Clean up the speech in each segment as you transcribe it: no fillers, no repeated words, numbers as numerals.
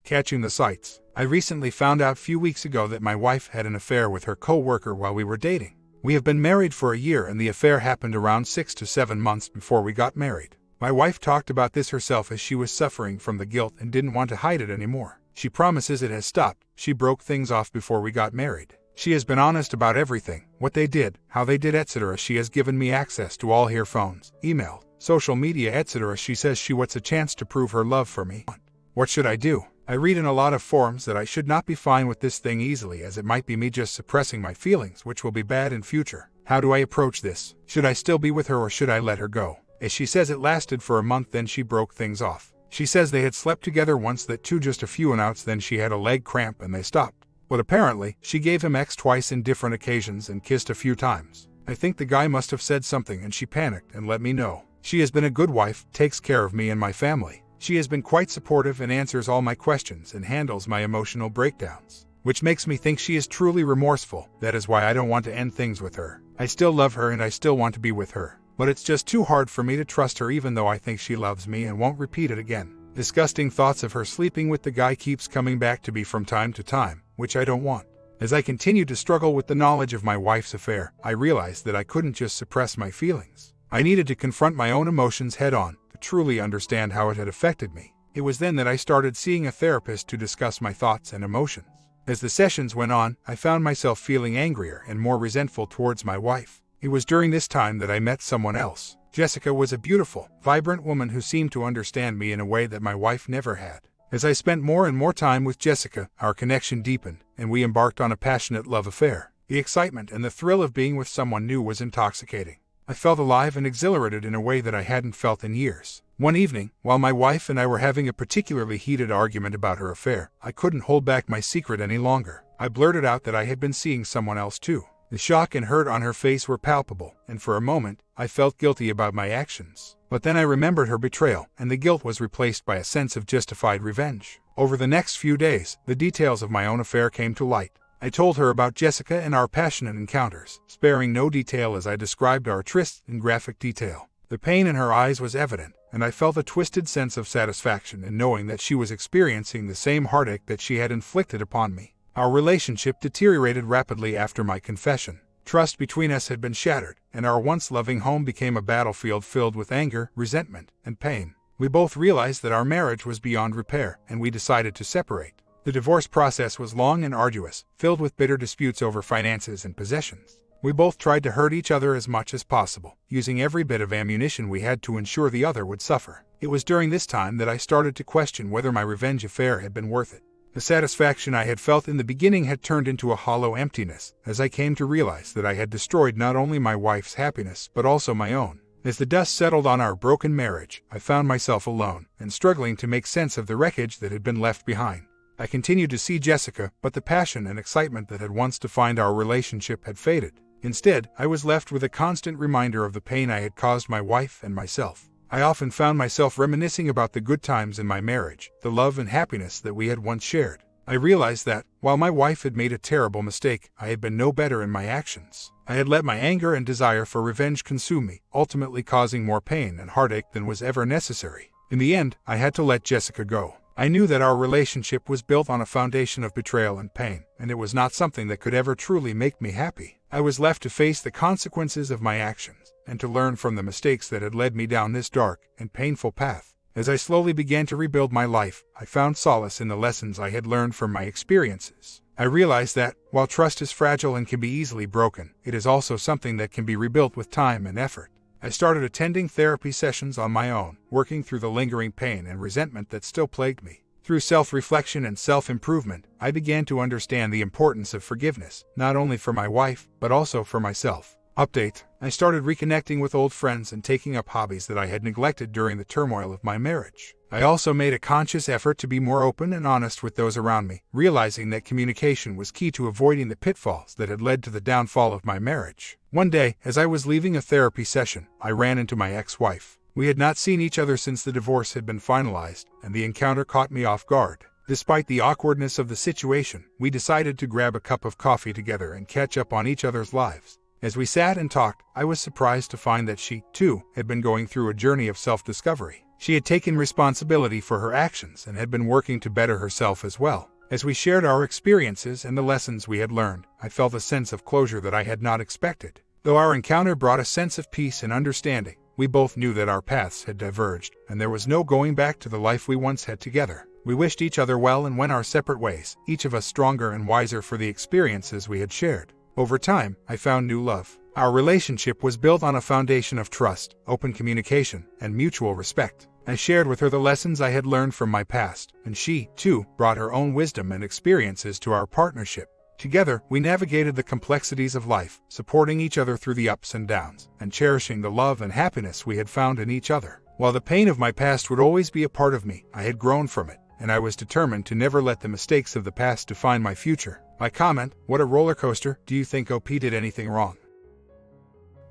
Catching the sights. I recently found out a few weeks ago that my wife had an affair with her co-worker while we were dating. We have been married for a year and the affair happened around 6 to 7 months before we got married. My wife talked about this herself as she was suffering from the guilt and didn't want to hide it anymore. She promises it has stopped. She broke things off before we got married. She has been honest about everything, what they did, how they did, etc. She has given me access to all her phones, email, social media, etc. She says she wants a chance to prove her love for me. What should I do? I read in a lot of forums that I should not be fine with this thing easily, as it might be me just suppressing my feelings, which will be bad in future. How do I approach this? Should I still be with her or should I let her go? As she says, it lasted for a month, then she broke things off. She says they had slept together once, that too, just a few outs, then she had a leg cramp and they stopped. But apparently, she gave him X twice in different occasions and kissed a few times. I think the guy must have said something and she panicked and let me know. She has been a good wife, takes care of me and my family. She has been quite supportive and answers all my questions and handles my emotional breakdowns, which makes me think she is truly remorseful. That is why I don't want to end things with her. I still love her and I still want to be with her. But it's just too hard for me to trust her, even though I think she loves me and won't repeat it again. Disgusting thoughts of her sleeping with the guy keeps coming back to me from time to time, which I don't want. As I continue to struggle with the knowledge of my wife's affair, I realized that I couldn't just suppress my feelings. I needed to confront my own emotions head on, to truly understand how it had affected me. It was then that I started seeing a therapist to discuss my thoughts and emotions. As the sessions went on, I found myself feeling angrier and more resentful towards my wife. It was during this time that I met someone else. Jessica was a beautiful, vibrant woman who seemed to understand me in a way that my wife never had. As I spent more and more time with Jessica, our connection deepened, and we embarked on a passionate love affair. The excitement and the thrill of being with someone new was intoxicating. I felt alive and exhilarated in a way that I hadn't felt in years. One evening, while my wife and I were having a particularly heated argument about her affair, I couldn't hold back my secret any longer. I blurted out that I had been seeing someone else too. The shock and hurt on her face were palpable, and for a moment, I felt guilty about my actions. But then I remembered her betrayal, and the guilt was replaced by a sense of justified revenge. Over the next few days, the details of my own affair came to light. I told her about Jessica and our passionate encounters, sparing no detail as I described our trysts in graphic detail. The pain in her eyes was evident, and I felt a twisted sense of satisfaction in knowing that she was experiencing the same heartache that she had inflicted upon me. Our relationship deteriorated rapidly after my confession. Trust between us had been shattered, and our once loving home became a battlefield filled with anger, resentment, and pain. We both realized that our marriage was beyond repair, and we decided to separate. The divorce process was long and arduous, filled with bitter disputes over finances and possessions. We both tried to hurt each other as much as possible, using every bit of ammunition we had to ensure the other would suffer. It was during this time that I started to question whether my revenge affair had been worth it. The satisfaction I had felt in the beginning had turned into a hollow emptiness, as I came to realize that I had destroyed not only my wife's happiness but also my own. As the dust settled on our broken marriage, I found myself alone and struggling to make sense of the wreckage that had been left behind. I continued to see Jessica, but the passion and excitement that had once defined our relationship had faded. Instead, I was left with a constant reminder of the pain I had caused my wife and myself. I often found myself reminiscing about the good times in my marriage, the love and happiness that we had once shared. I realized that, while my wife had made a terrible mistake, I had been no better in my actions. I had let my anger and desire for revenge consume me, ultimately causing more pain and heartache than was ever necessary. In the end, I had to let Jessica go. I knew that our relationship was built on a foundation of betrayal and pain, and it was not something that could ever truly make me happy. I was left to face the consequences of my actions, and to learn from the mistakes that had led me down this dark and painful path. As I slowly began to rebuild my life, I found solace in the lessons I had learned from my experiences. I realized that, while trust is fragile and can be easily broken, it is also something that can be rebuilt with time and effort. I started attending therapy sessions on my own, working through the lingering pain and resentment that still plagued me. Through self-reflection and self-improvement, I began to understand the importance of forgiveness, not only for my wife, but also for myself. Update: I started reconnecting with old friends and taking up hobbies that I had neglected during the turmoil of my marriage. I also made a conscious effort to be more open and honest with those around me, realizing that communication was key to avoiding the pitfalls that had led to the downfall of my marriage. One day, as I was leaving a therapy session, I ran into my ex-wife. We had not seen each other since the divorce had been finalized, and the encounter caught me off guard. Despite the awkwardness of the situation, we decided to grab a cup of coffee together and catch up on each other's lives. As we sat and talked, I was surprised to find that she, too, had been going through a journey of self-discovery. She had taken responsibility for her actions and had been working to better herself as well. As we shared our experiences and the lessons we had learned, I felt a sense of closure that I had not expected. Though our encounter brought a sense of peace and understanding, we both knew that our paths had diverged, and there was no going back to the life we once had together. We wished each other well and went our separate ways, each of us stronger and wiser for the experiences we had shared. Over time, I found new love. Our relationship was built on a foundation of trust, open communication, and mutual respect. I shared with her the lessons I had learned from my past, and she, too, brought her own wisdom and experiences to our partnership. Together, we navigated the complexities of life, supporting each other through the ups and downs, and cherishing the love and happiness we had found in each other. While the pain of my past would always be a part of me, I had grown from it, and I was determined to never let the mistakes of the past define my future. My comment: what a roller coaster, do you think OP did anything wrong?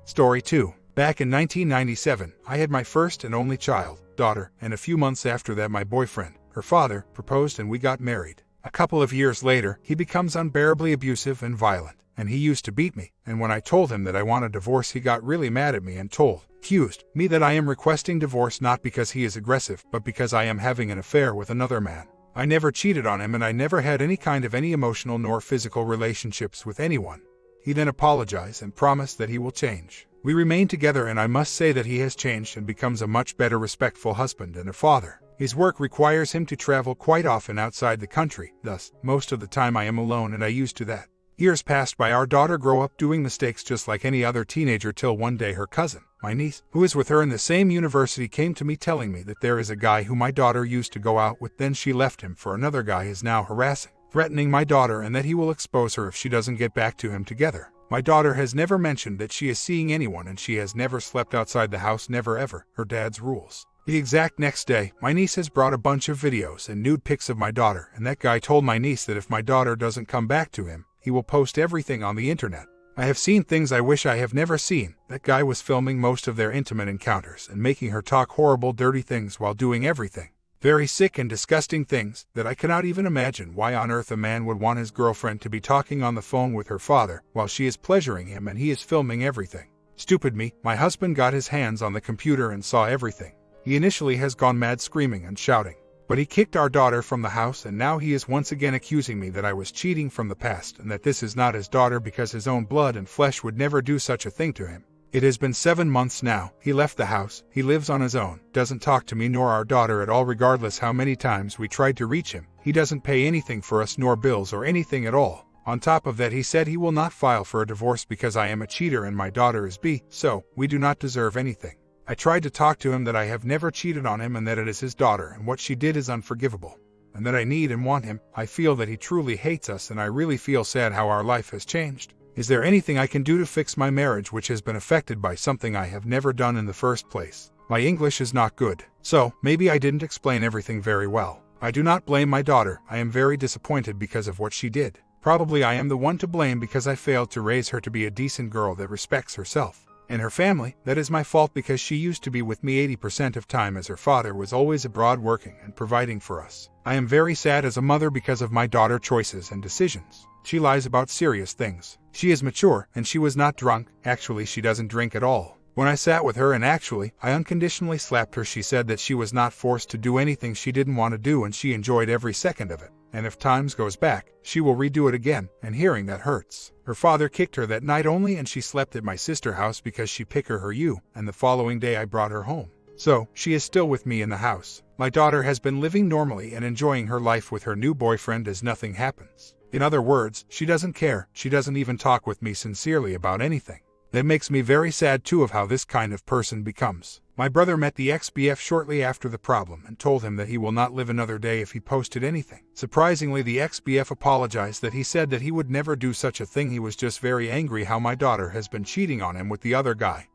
Story 2. Back in 1997, I had my first and only child, daughter, and a few months after that my boyfriend, her father, proposed and we got married. A couple of years later, he becomes unbearably abusive and violent, and he used to beat me, and when I told him that I want a divorce he got really mad at me and accused me that I am requesting divorce not because he is aggressive, but because I am having an affair with another man. I never cheated on him and I never had any emotional nor physical relationships with anyone. He then apologized and promised that he will change. We remain together and I must say that he has changed and becomes a much better respectful husband and a father. His work requires him to travel quite often outside the country, thus, most of the time I am alone and I used to that. Years passed by, our daughter grew up doing mistakes just like any other teenager till one day her cousin, my niece, who is with her in the same university, came to me telling me that there is a guy who my daughter used to go out with, then she left him for another guy is now harassing, threatening my daughter and that he will expose her if she doesn't get back to him together. My daughter has never mentioned that she is seeing anyone and she has never slept outside the house, never ever, her dad's rules. The exact next day, my niece has brought a bunch of videos and nude pics of my daughter, and that guy told my niece that if my daughter doesn't come back to him, he will post everything on the internet. I have seen things I wish I have never seen. That guy was filming most of their intimate encounters and making her talk horrible, dirty things while doing everything. Very sick and disgusting things that I cannot even imagine why on earth a man would want his girlfriend to be talking on the phone with her father while she is pleasuring him and he is filming everything. Stupid me, my husband got his hands on the computer and saw everything. He initially has gone mad screaming and shouting, but he kicked our daughter from the house and now he is once again accusing me that I was cheating from the past and that this is not his daughter because his own blood and flesh would never do such a thing to him. It has been 7 months now. He left the house, he lives on his own, doesn't talk to me nor our daughter at all regardless how many times we tried to reach him. He doesn't pay anything for us nor bills or anything at all. On top of that, he said he will not file for a divorce because I am a cheater and my daughter is B, so we do not deserve anything. I tried to talk to him that I have never cheated on him and that it is his daughter and what she did is unforgivable, and that I need and want him. I feel that he truly hates us and I really feel sad how our life has changed. Is there anything I can do to fix my marriage which has been affected by something I have never done in the first place? My English is not good, so maybe I didn't explain everything very well. I do not blame my daughter. I am very disappointed because of what she did. Probably I am the one to blame because I failed to raise her to be a decent girl that respects herself and her family. That is my fault because she used to be with me 80% of time as her father was always abroad working and providing for us. I am very sad as a mother because of my daughter's choices and decisions. She lies about serious things. She is mature and she was not drunk. Actually, she doesn't drink at all. When I sat with her and actually, I unconditionally slapped her, she said that she was not forced to do anything she didn't want to do and she enjoyed every second of it. And if times goes back, she will redo it again, and hearing that hurts. Her father kicked her that night only and she slept at my sister's house because she picked her and the following day I brought her home. So, she is still with me in the house. My daughter has been living normally and enjoying her life with her new boyfriend as nothing happens. In other words, she doesn't care. She doesn't even talk with me sincerely about anything. That makes me very sad too of how this kind of person becomes. My brother met the ex-BF shortly after the problem and told him that he will not live another day if he posted anything. Surprisingly, the ex-BF apologized that he said that he would never do such a thing. He was just very angry how my daughter has been cheating on him with the other guy,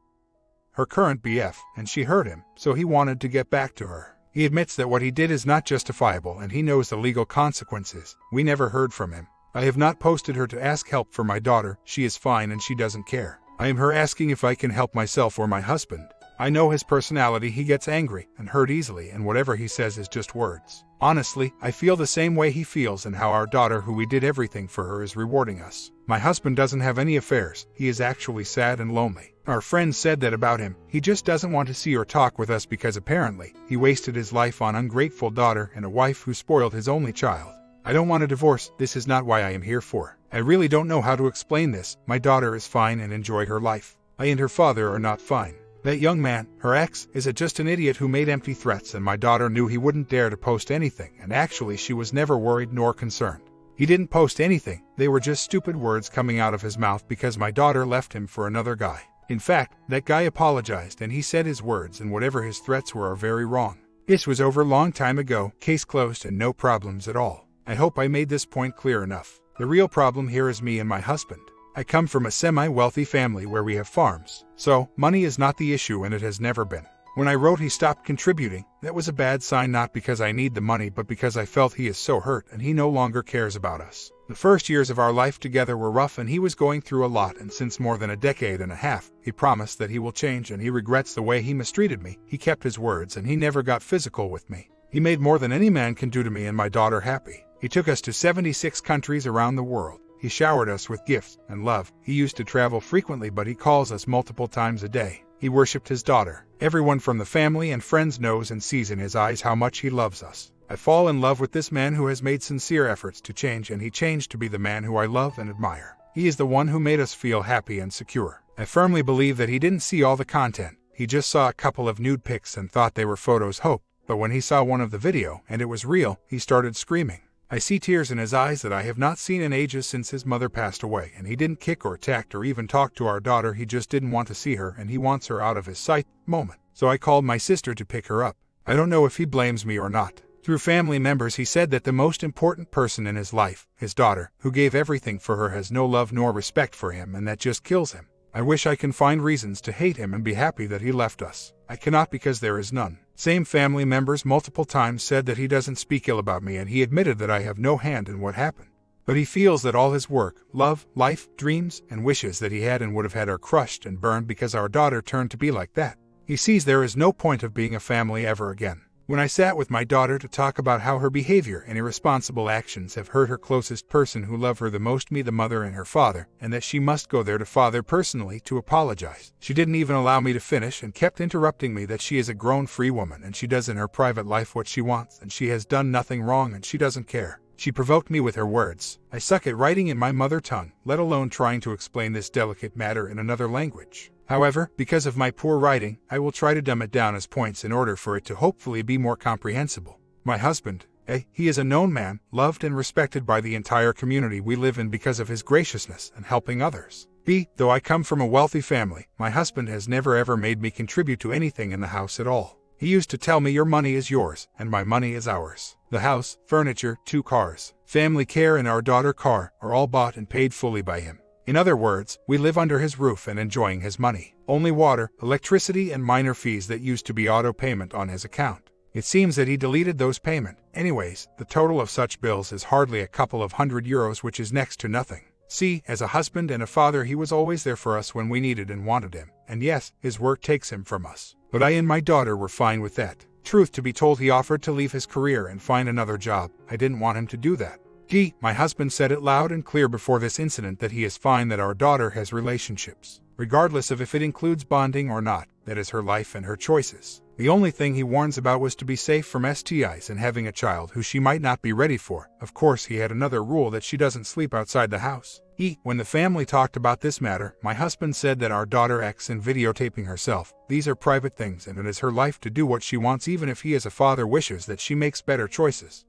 her current BF, and she hurt him, so he wanted to get back to her. He admits that what he did is not justifiable and he knows the legal consequences. We never heard from him. I have not posted her to ask help for my daughter. She is fine and she doesn't care. I am her asking if I can help myself or my husband. I know his personality. He gets angry and hurt easily and whatever he says is just words. Honestly, I feel the same way he feels and how our daughter, who we did everything for her, is rewarding us. My husband doesn't have any affairs. He is actually sad and lonely. Our friends said that about him. He just doesn't want to see or talk with us because apparently he wasted his life on an ungrateful daughter and a wife who spoiled his only child. I don't want a divorce. This is not why I am here for. I really don't know how to explain this. My daughter is fine and enjoy her life. I and her father are not fine. That young man, her ex, is just an idiot who made empty threats, and my daughter knew he wouldn't dare to post anything, and actually she was never worried nor concerned. He didn't post anything. They were just stupid words coming out of his mouth because my daughter left him for another guy. In fact, that guy apologized and he said his words and whatever his threats were are very wrong. This was over a long time ago, case closed and no problems at all. I hope I made this point clear enough. The real problem here is me and my husband. I come from a semi-wealthy family where we have farms, so money is not the issue and it has never been. When I wrote he stopped contributing, that was a bad sign, not because I need the money but because I felt he is so hurt and he no longer cares about us. The first years of our life together were rough and he was going through a lot, and since more than a decade and a half, he promised that he will change and he regrets the way he mistreated me. He kept his words and he never got physical with me. He made more than any man can do to me and my daughter happy. He took us to 76 countries around the world. He showered us with gifts and love. He used to travel frequently, but he calls us multiple times a day. He worshipped his daughter. Everyone from the family and friends knows and sees in his eyes how much he loves us. I fall in love with this man who has made sincere efforts to change, and he changed to be the man who I love and admire. He is the one who made us feel happy and secure. I firmly believe that he didn't see all the content. He just saw a couple of nude pics and thought they were photos. But when he saw one of the video and it was real, he started screaming. I see tears in his eyes that I have not seen in ages since his mother passed away, and he didn't kick or attack or even talk to our daughter. He just didn't want to see her and he wants her out of his sight. So I called my sister to pick her up. I don't know if he blames me or not. Through family members he said that the most important person in his life, his daughter, who gave everything for her, has no love nor respect for him, and that just kills him. I wish I can find reasons to hate him and be happy that he left us. I cannot because there is none. Same family members multiple times said that he doesn't speak ill about me, and he admitted that I have no hand in what happened. But he feels that all his work, love, life, dreams, and wishes that he had and would have had are crushed and burned because our daughter turned to be like that. He sees there is no point of being a family ever again. When I sat with my daughter to talk about how her behavior and irresponsible actions have hurt her closest person who love her the most, me, the mother, and her father, and that she must go there to father personally to apologize, she didn't even allow me to finish and kept interrupting me that she is a grown free woman and she does in her private life what she wants and she has done nothing wrong and she doesn't care. She provoked me with her words. I suck at writing in my mother tongue, let alone trying to explain this delicate matter in another language. However, because of my poor writing, I will try to dumb it down as points in order for it to hopefully be more comprehensible. My husband, he is a known man, loved and respected by the entire community we live in because of his graciousness and helping others. Though I come from a wealthy family, my husband has never ever made me contribute to anything in the house at all. He used to tell me, your money is yours, and my money is ours. The house, furniture, 2 cars, family care and our daughter car are all bought and paid fully by him. In other words, we live under his roof and enjoying his money. Only water, electricity and minor fees that used to be auto payment on his account. It seems that he deleted those payments. Anyways, the total of such bills is hardly a couple of €100, which is next to nothing. See, as a husband and a father he was always there for us when we needed and wanted him. And yes, his work takes him from us. But I and my daughter were fine with that. Truth to be told, he offered to leave his career and find another job. I didn't want him to do that. My husband said it loud and clear before this incident that he is fine that our daughter has relationships, regardless of if it includes bonding or not. That is her life and her choices. The only thing he warns about was to be safe from STIs and having a child who she might not be ready for. Of course, he had another rule that she doesn't sleep outside the house. When the family talked about this matter, my husband said that our daughter acts in videotaping herself. These are private things and it is her life to do what she wants, even if he as a father wishes that she makes better choices.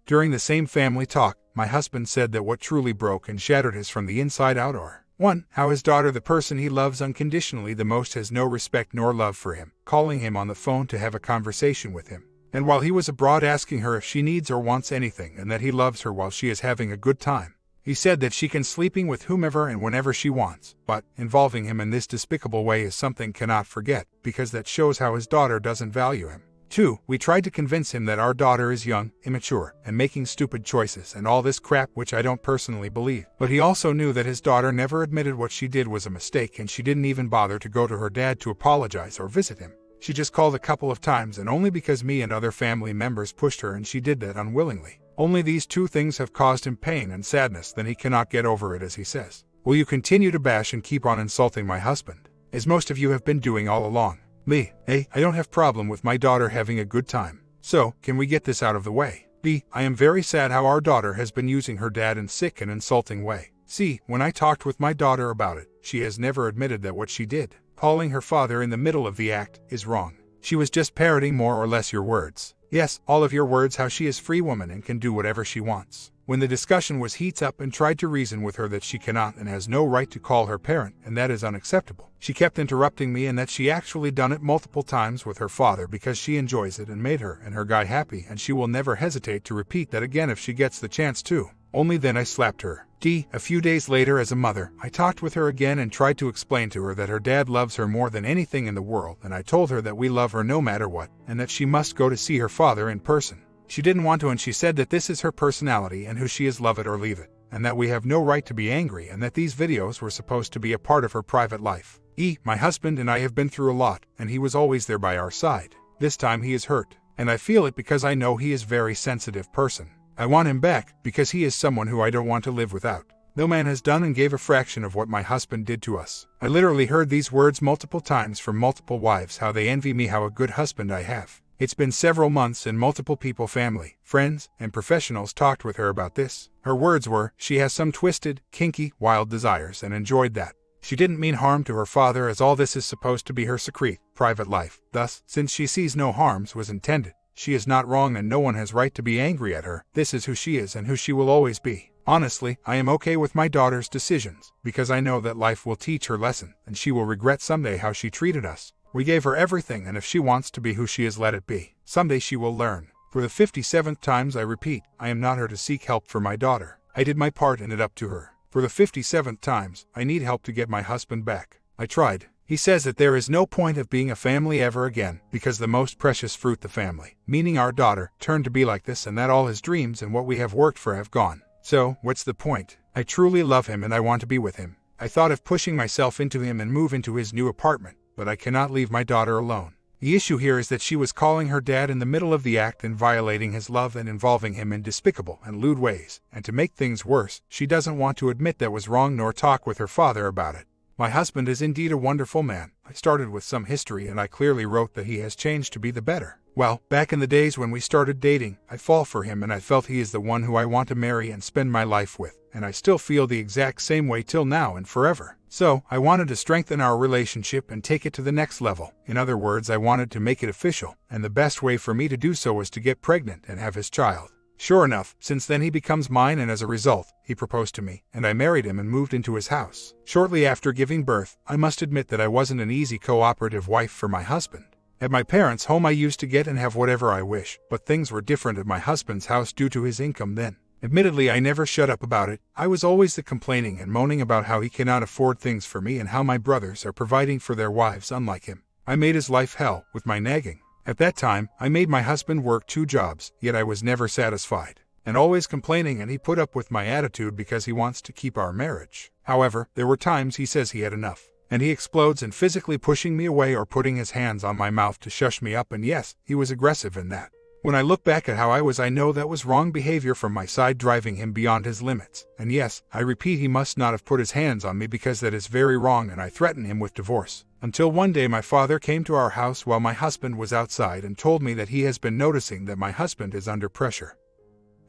During the same family talk, my husband said that what truly broke and shattered his from the inside out are 1. How his daughter, the person he loves unconditionally the most, has no respect nor love for him, calling him on the phone to have a conversation with him. And while he was abroad, asking her if she needs or wants anything, and that he loves her while she is having a good time. He said that she can sleeping with whomever and whenever she wants, but involving him in this despicable way is something cannot forget, because that shows how his daughter doesn't value him. 2. We tried to convince him that our daughter is young, immature, and making stupid choices and all this crap, which I don't personally believe. But he also knew that his daughter never admitted what she did was a mistake, and she didn't even bother to go to her dad to apologize or visit him. She just called a couple of times, and only because me and other family members pushed her, and she did that unwillingly. Only these 2 things have caused him pain and sadness, then he cannot get over it, as he says. Will you continue to bash and keep on insulting my husband? as most of you have been doing all along. B. A. I don't have problem with my daughter having a good time. So, can we get this out of the way? B. I am very sad how our daughter has been using her dad in sick and insulting way. C. When I talked with my daughter about it, she has never admitted that what she did, calling her father in the middle of the act, is wrong. She was just parroting more or less your words. Yes, all of your words, how she is free woman and can do whatever she wants. When the discussion was heats up and tried to reason with her that she cannot and has no right to call her parent, and that is unacceptable, she kept interrupting me and that she actually done it multiple times with her father because she enjoys it and made her and her guy happy, and she will never hesitate to repeat that again if she gets the chance to. Only then I slapped her. D. A few days later, as a mother, I talked with her again and tried to explain to her that her dad loves her more than anything in the world, and I told her that we love her no matter what, and that she must go to see her father in person. She didn't want to, and she said that this is her personality and who she is, love it or leave it, and that we have no right to be angry, and that these videos were supposed to be a part of her private life. E. My husband and I have been through a lot, and he was always there by our side. This time he is hurt, and I feel it because I know he is a very sensitive person. I want him back because he is someone who I don't want to live without. No man has done and gave a fraction of what my husband did to us. I literally heard these words multiple times from multiple wives, how they envy me, how a good husband I have. It's been several months and multiple people, family, friends, and professionals talked with her about this. Her words were, she has some twisted, kinky, wild desires and enjoyed that. She didn't mean harm to her father, as all this is supposed to be her secret, private life. Thus, since she sees no harms was intended, she is not wrong and no one has right to be angry at her. This is who she is and who she will always be. Honestly, I am okay with my daughter's decisions, because I know that life will teach her lesson, and she will regret someday how she treated us. We gave her everything, and if she wants to be who she is, let it be. Someday she will learn. For the 57th times I repeat, I am not here to seek help for my daughter. I did my part and it up to her. For the 57th times, I need help to get my husband back. I tried. He says that there is no point of being a family ever again, because the most precious fruit, the family, meaning our daughter, turned to be like this, and that all his dreams and what we have worked for have gone. So, what's the point? I truly love him and I want to be with him. I thought of pushing myself into him and move into his new apartment, but I cannot leave my daughter alone. The issue here is that she was calling her dad in the middle of the act and violating his love and involving him in despicable and lewd ways, and to make things worse, she doesn't want to admit that was wrong nor talk with her father about it. My husband is indeed a wonderful man. I started with some history and I clearly wrote that he has changed to be the better. Well, back in the days when we started dating, I fall for him and I felt he is the one who I want to marry and spend my life with, and I still feel the exact same way till now and forever. So, I wanted to strengthen our relationship and take it to the next level. In other words, I wanted to make it official, and the best way for me to do so was to get pregnant and have his child. Sure enough, since then he becomes mine, and as a result, he proposed to me, and I married him and moved into his house. Shortly after giving birth, I must admit that I wasn't an easy cooperative wife for my husband. At my parents' home I used to get and have whatever I wish, but things were different at my husband's house due to his income then. Admittedly, I never shut up about it. I was always the complaining and moaning about how he cannot afford things for me and how my brothers are providing for their wives unlike him. I made his life hell with my nagging. At that time, I made my husband work 2 jobs, yet I was never satisfied, and always complaining, and he put up with my attitude because he wants to keep our marriage. However, there were times he says he had enough, and he explodes in physically pushing me away or putting his hands on my mouth to shush me up, and yes, he was aggressive in that. When I look back at how I was, I know that was wrong behavior from my side, driving him beyond his limits. And yes, I repeat, he must not have put his hands on me because that is very wrong, and I threatened him with divorce. Until one day my father came to our house while my husband was outside and told me that he has been noticing that my husband is under pressure,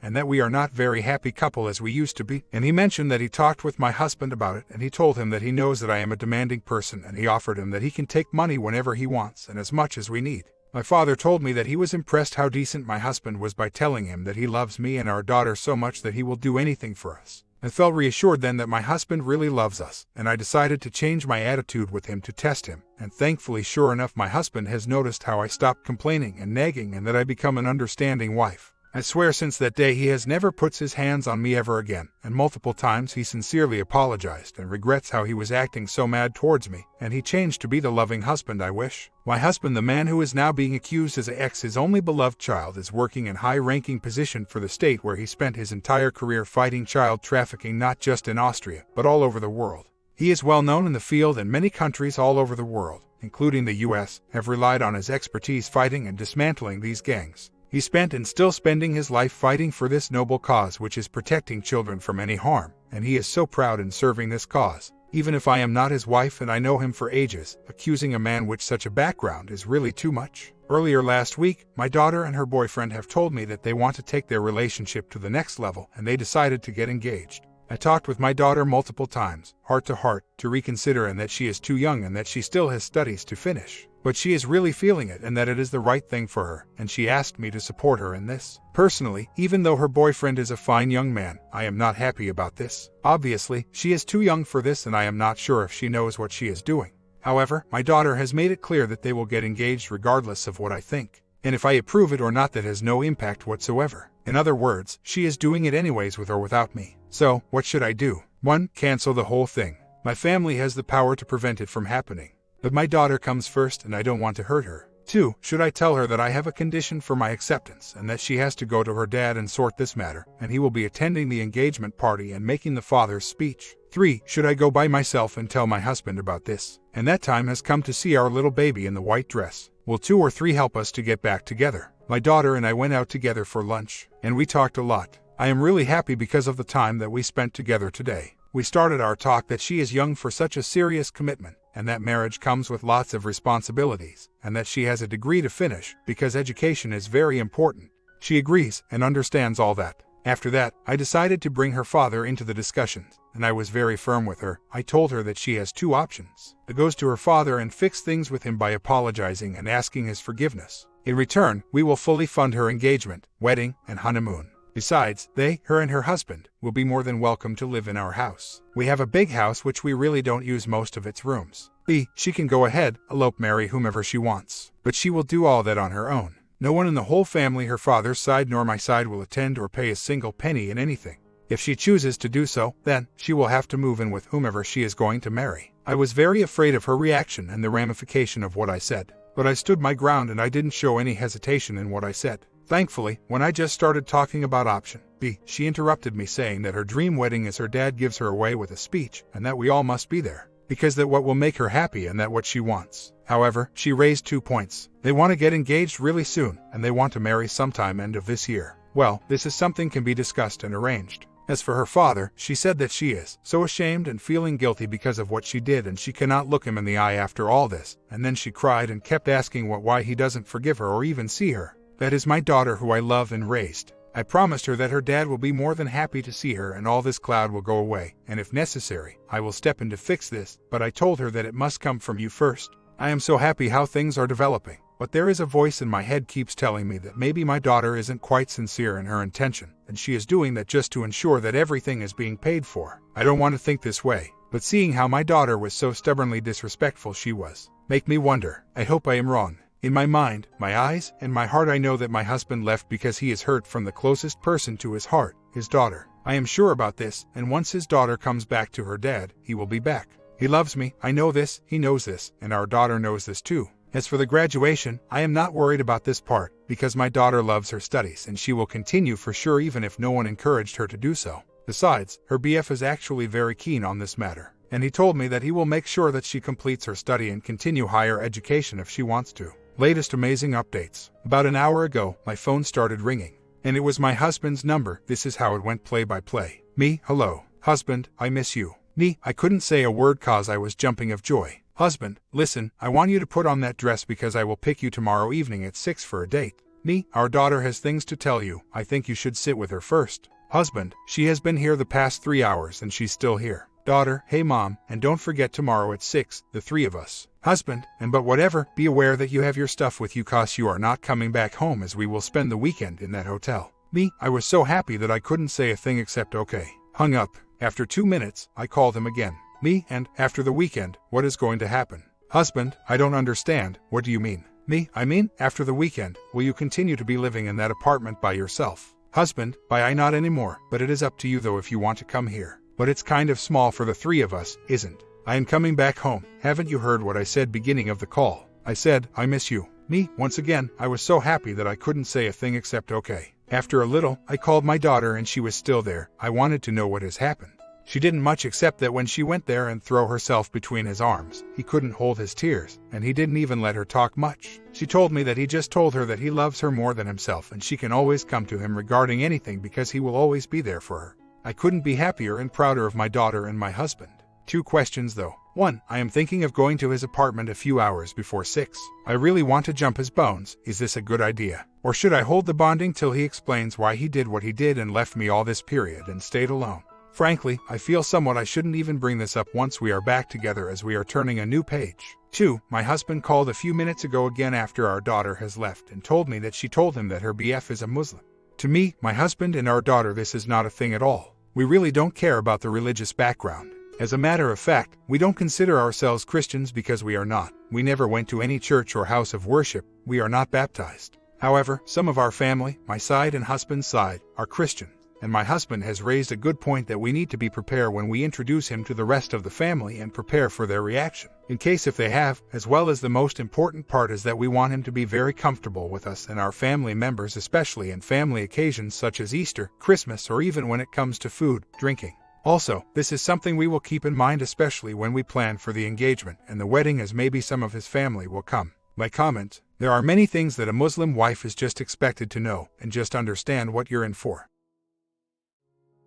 and that we are not very happy couple as we used to be. And he mentioned that he talked with my husband about it, and he told him that he knows that I am a demanding person, and he offered him that he can take money whenever he wants and as much as we need. My father told me that he was impressed how decent my husband was by telling him that he loves me and our daughter so much that he will do anything for us. I felt reassured then that my husband really loves us, and I decided to change my attitude with him to test him, and thankfully, sure enough, my husband has noticed how I stopped complaining and nagging and that I become an understanding wife. I swear since that day he has never puts his hands on me ever again, and multiple times he sincerely apologized and regrets how he was acting so mad towards me, and he changed to be the loving husband I wish. My husband, the man who is now being accused as an ex, his only beloved child, is working in high-ranking position for the state where he spent his entire career fighting child trafficking, not just in Austria, but all over the world. He is well known in the field, and many countries all over the world, including the US, have relied on his expertise fighting and dismantling these gangs. He spent and still spending his life fighting for this noble cause, which is protecting children from any harm, and he is so proud in serving this cause. even if I am not his wife and I know him for ages. Accusing a man with such a background is really too much. Earlier last week, my daughter and her boyfriend have told me that they want to take their relationship to the next level and they decided to get engaged. I talked with my daughter multiple times, heart to heart, to reconsider and that she is too young and that she still has studies to finish. But she is really feeling it and that it is the right thing for her, and she asked me to support her in this. Personally, even though her boyfriend is a fine young man, I am not happy about this. Obviously, she is too young for this and I am not sure if she knows what she is doing. However, my daughter has made it clear that they will get engaged regardless of what I think. And if I approve it or not, that has no impact whatsoever. In other words, she is doing it anyways with or without me. So, what should I do? 1. Cancel the whole thing. My family has the power to prevent it from happening. But my daughter comes first and I don't want to hurt her. 2. Should I tell her that I have a condition for my acceptance and that she has to go to her dad and sort this matter, and he will be attending the engagement party and making the father's speech? 3. Should I go by myself and tell my husband about this? And that time has come to see our little baby in the white dress. Will 2 or 3 help us to get back together? My daughter and I went out together for lunch, and we talked a lot. I am really happy because of the time that we spent together today. We started our talk that she is young for such a serious commitment, and that marriage comes with lots of responsibilities, and that she has a degree to finish, because education is very important. She agrees and understands all that. After that, I decided to bring her father into the discussions, and I was very firm with her. I told her that she has 2 options. It goes to her father and fix things with him by apologizing and asking his forgiveness. In return, we will fully fund her engagement, wedding, and honeymoon. Besides, her and her husband, will be more than welcome to live in our house. We have a big house which we really don't use most of its rooms. She can go ahead, elope, marry whomever she wants. But she will do all that on her own. No one in the whole family, her father's side nor my side, will attend or pay a single penny in anything. If she chooses to do so, then she will have to move in with whomever she is going to marry. I was very afraid of her reaction and the ramification of what I said. But I stood my ground and I didn't show any hesitation in what I said. Thankfully, when I just started talking about option B, she interrupted me saying that her dream wedding is her dad gives her away with a speech and that we all must be there, because that what will make her happy and that what she wants. However, she raised 2 points. They want to get engaged really soon and they want to marry sometime end of this year. Well, this is something can be discussed and arranged. As for her father, she said that she is so ashamed and feeling guilty because of what she did and she cannot look him in the eye after all this, and then she cried and kept asking why he doesn't forgive her or even see her. That is my daughter who I love and raised. I promised her that her dad will be more than happy to see her and all this cloud will go away, and if necessary, I will step in to fix this, but I told her that it must come from you first. I am so happy how things are developing, but there is a voice in my head keeps telling me that maybe my daughter isn't quite sincere in her intention, and she is doing that just to ensure that everything is being paid for. I don't want to think this way, but seeing how my daughter was so stubbornly disrespectful she was, make me wonder. I hope I am wrong. In my mind, my eyes, and my heart I know that my husband left because he is hurt from the closest person to his heart, his daughter. I am sure about this, and once his daughter comes back to her dad, he will be back. He loves me, I know this, he knows this, and our daughter knows this too. As for the graduation, I am not worried about this part, because my daughter loves her studies and she will continue for sure even if no one encouraged her to do so. Besides, her BF is actually very keen on this matter, and he told me that he will make sure that she completes her study and continue higher education if she wants to. Latest amazing updates. About an hour ago, my phone started ringing, and it was my husband's number. This is how it went play by play. Me, hello. Husband, I miss you. Me, I couldn't say a word cause I was jumping of joy. Husband, listen, I want you to put on that dress because I will pick you tomorrow evening at 6 for a date. Me, our daughter has things to tell you. I think you should sit with her first. Husband, she has been here the past 3 hours and she's still here. Daughter, hey mom, and don't forget tomorrow at 6, the 3 of us. Husband, and but whatever, be aware that you have your stuff with you cause you are not coming back home as we will spend the weekend in that hotel. Me, I was so happy that I couldn't say a thing except okay. Hung up. After 2 minutes, I called him again. Me, and after the weekend, what is going to happen? Husband, I don't understand. What do you mean? Me, I mean, after the weekend, will you continue to be living in that apartment by yourself? Husband, I not anymore, but it is up to you though if you want to come here. But it's kind of small for the 3 of us, isn't? I am coming back home. Haven't you heard what I said beginning of the call? I said, I miss you. Me, once again, I was so happy that I couldn't say a thing except okay. After a little, I called my daughter and she was still there. I wanted to know what has happened. She didn't much except that when she went there and throw herself between his arms, he couldn't hold his tears, and he didn't even let her talk much. She told me that he just told her that he loves her more than himself and she can always come to him regarding anything because he will always be there for her. I couldn't be happier and prouder of my daughter and my husband. 2 questions though. 1. I am thinking of going to his apartment a few hours before 6. I really want to jump his bones. Is this a good idea? Or should I hold the bonding till he explains why he did what he did and left me all this period and stayed alone? Frankly, I feel somewhat I shouldn't even bring this up once we are back together as we are turning a new page. 2. My husband called a few minutes ago again after our daughter has left and told me that she told him that her BF is a Muslim. To me, my husband and our daughter, this is not a thing at all. We really don't care about the religious background. As a matter of fact, we don't consider ourselves Christians because we are not. We never went to any church or house of worship. We are not baptized. However, some of our family, my side and husband's side, are Christian. And my husband has raised a good point that we need to be prepared when we introduce him to the rest of the family and prepare for their reaction, in case if they have, as well as the most important part is that we want him to be very comfortable with us and our family members, especially in family occasions such as Easter, Christmas, or even when it comes to food, drinking. Also, this is something we will keep in mind especially when we plan for the engagement and the wedding, as maybe some of his family will come. Like comment, there are many things that a Muslim wife is just expected to know and just understand what you're in for.